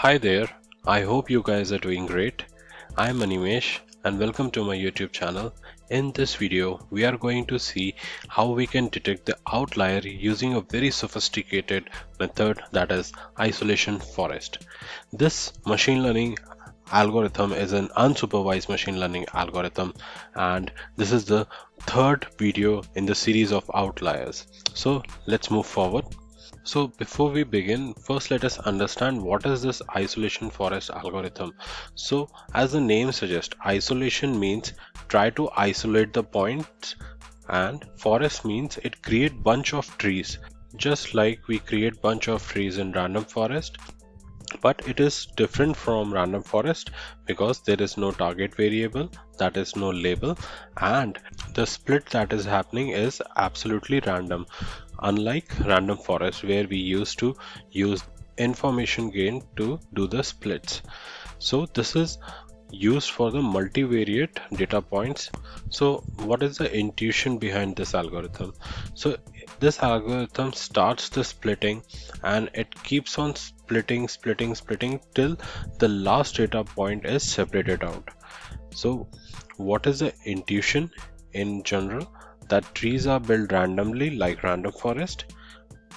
Hi there, I hope you guys are doing great. I'm Animesh and welcome to my YouTube channel. In this video, we are going to see how we can detect the outlier using a very sophisticated method, that is isolation forest. This machine learning algorithm is an unsupervised machine learning algorithm, and this is the third video in the series of outliers. So let's move forward. So before we begin, first let us understand what is this isolation forest algorithm. So as the name suggests, isolation means try to isolate the points, and forest means it create bunch of trees. Just like we create bunch of trees in random forest, but it is different from random forest because there is no target variable, that is no label, and the split that is happening is absolutely random, unlike random forest where we used to use information gain to do the splits. So this is used for the multivariate data points. So what is the intuition behind this algorithm? So this algorithm starts the splitting and it keeps on splitting till the last data point is separated out. So what is the intuition in general? That trees are built randomly like random forest.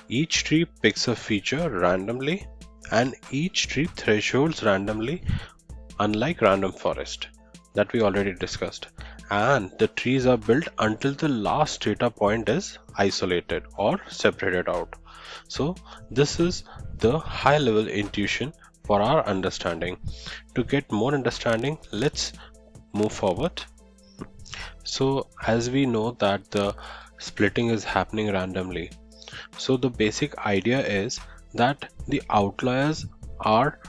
Each tree picks a feature randomly and each tree thresholds randomly, unlike random forest that we already discussed. And the trees are built until the last data point is isolated or separated out. So this is the high level intuition for our understanding. To get more understanding, let's move forward. So as we know that the splitting is happening randomly, so the basic idea is that the outliers are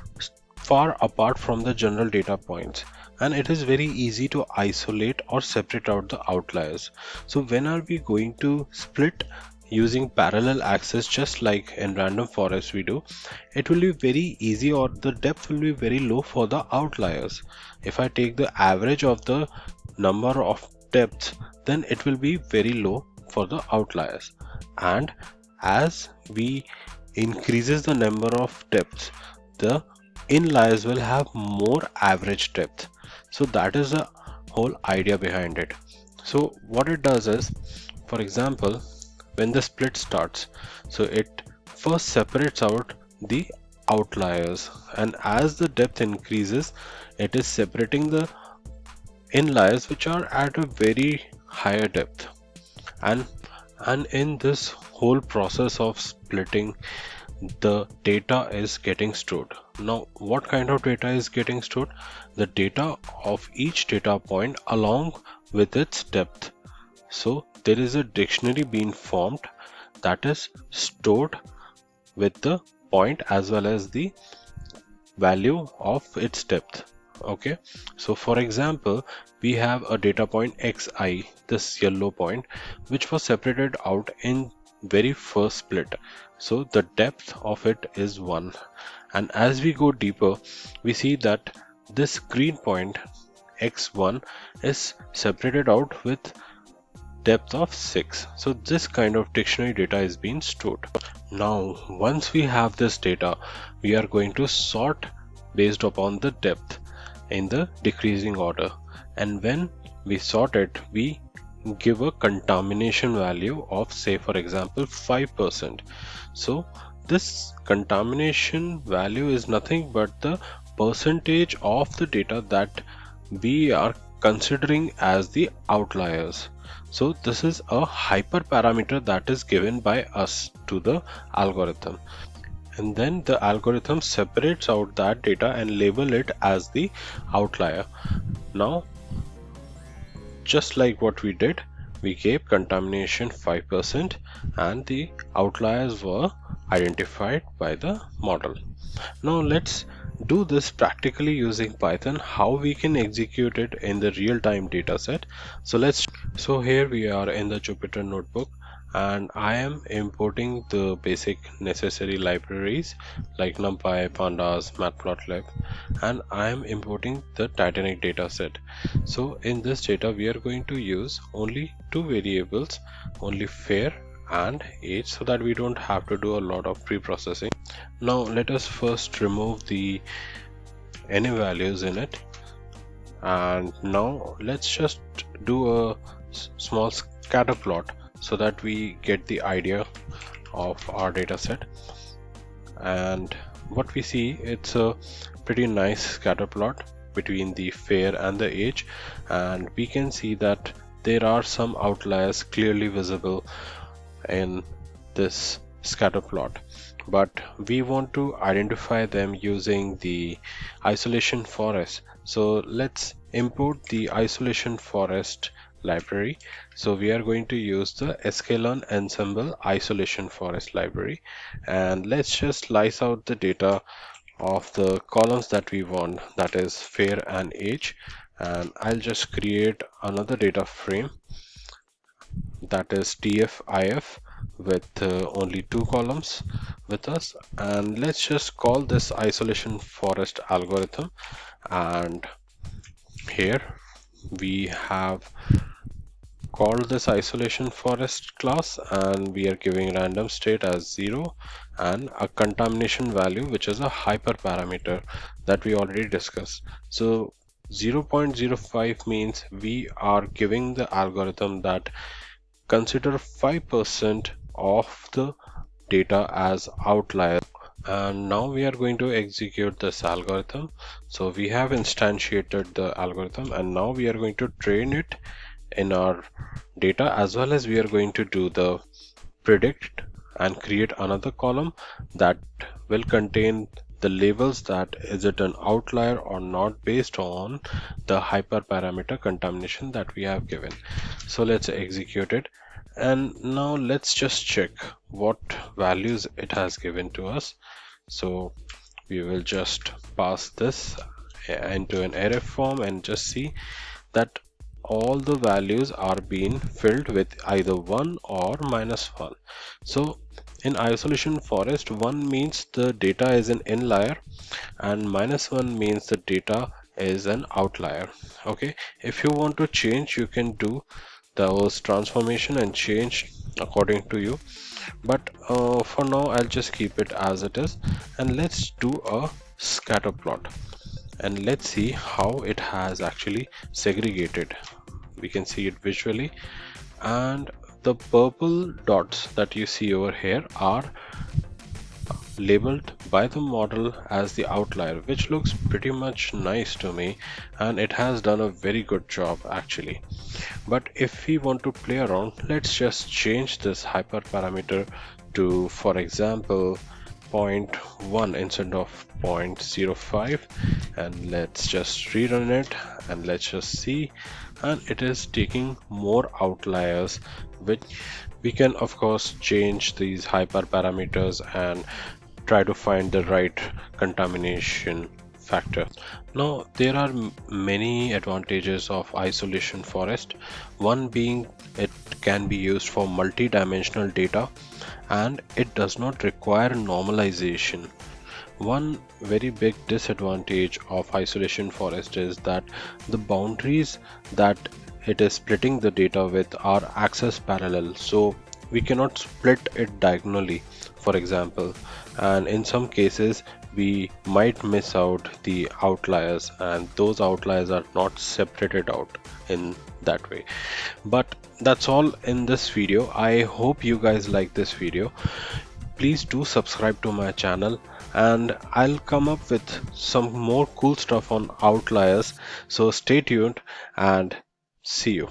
far apart from the general data points, and it is very easy to isolate or separate out the outliers. So when are we going to split using parallel access just like in random forest we do? It will be very easy, or the depth will be very low for the outliers. If I take the average of the number of depths, then it will be very low for the outliers. And as we increases the number of depths, the inliers will have more average depth. So that is the whole idea behind it. So what it does is, for example, when the split starts, so it first separates out the outliers, and as the depth increases, it is separating the inliers which are at a very higher depth. And in this whole process of splitting, the data is getting stored. Now what kind of data is getting stored? The data of each data point along with its depth. So there is a dictionary being formed that is stored with the point as well as the value of its depth. Okay, so for example, we have a data point xi, this yellow point, which was separated out in very first split. So the depth of it is 1, and as we go deeper, we see that this green point x1 is separated out with depth of 6. So this kind of dictionary data is being stored. Now once we have this data, we are going to sort based upon the depth in the decreasing order, and when we sort it, we give a contamination value of, say for example, 5%. So this contamination value is nothing but the percentage of the data that we are considering as the outliers. So this is a hyperparameter that is given by us to the algorithm, and then the algorithm separates out that data and label it as the outlier. Now just like what we did, we gave contamination 5% and the outliers were identified by the model. Now let's do this practically using Python, how we can execute it in the real-time data set. So here we are in the Jupyter notebook, and I am importing the basic necessary libraries like NumPy, Pandas, Matplotlib, and I am importing the Titanic dataset. So in this data we are going to use only two variables, only fair and age so that we don't have to do a lot of pre-processing. Now let us first remove the any values in it, and now let's just do a small scatter plot so that we get the idea of our data set. And what we see, it's a pretty nice scatter plot between the fair and the age, and we can see that there are some outliers clearly visible in this scatter plot, but we want to identify them using the isolation forest. So let's import the isolation forest library. So we are going to use the sklearn ensemble isolation forest library, and let's just slice out the data of the columns that we want, that is fair and age. And I'll just create another data frame, that is TF-IF, with only two columns with us, and let's just call this isolation forest algorithm. And here we have called this isolation forest class, and we are giving random state as 0 and a contamination value, which is a hyperparameter that we already discussed. So 0.05 means we are giving the algorithm that consider 5% of the data as outlier. And now we are going to execute this algorithm. So we have instantiated the algorithm, and now we are going to train it in our data, as well as we are going to do the predict and create another column that will contain the labels, that is it an outlier or not, based on the hyperparameter contamination that we have given. So let's execute it, and now let's just check what values it has given to us. So we will just pass this into an array form and just see that all the values are being filled with either 1 or -1. So in isolation forest, 1 means the data is an inlier and -1 means the data is an outlier. Okay, if you want to change, you can do those transformation and change according to you, but for now I'll just keep it as it is. And let's do a scatter plot, and let's see how it has actually segregated. We can see it visually, and the purple dots that you see over here are labeled by the model as the outlier, which looks pretty much nice to me, and it has done a very good job actually. But if we want to play around, let's just change this hyperparameter to, for example, zero point 0.1 instead of 0.05, and let's just rerun it, and let's just see, and it is taking more outliers, which we can of course change these hyperparameters and try to find the right contamination factor. Now there are many advantages of isolation forest, one being it can be used for multi-dimensional data, and it does not require normalization. One very big disadvantage of isolation forest is that the boundaries that it is splitting the data with are axis parallel, so we cannot split it diagonally, for example, and in some cases we might miss out the outliers, and those outliers are not separated out in that way. But that's all in this video. I hope you guys like this video. Please do subscribe to my channel, and I'll come up with some more cool stuff on outliers, so stay tuned and see you.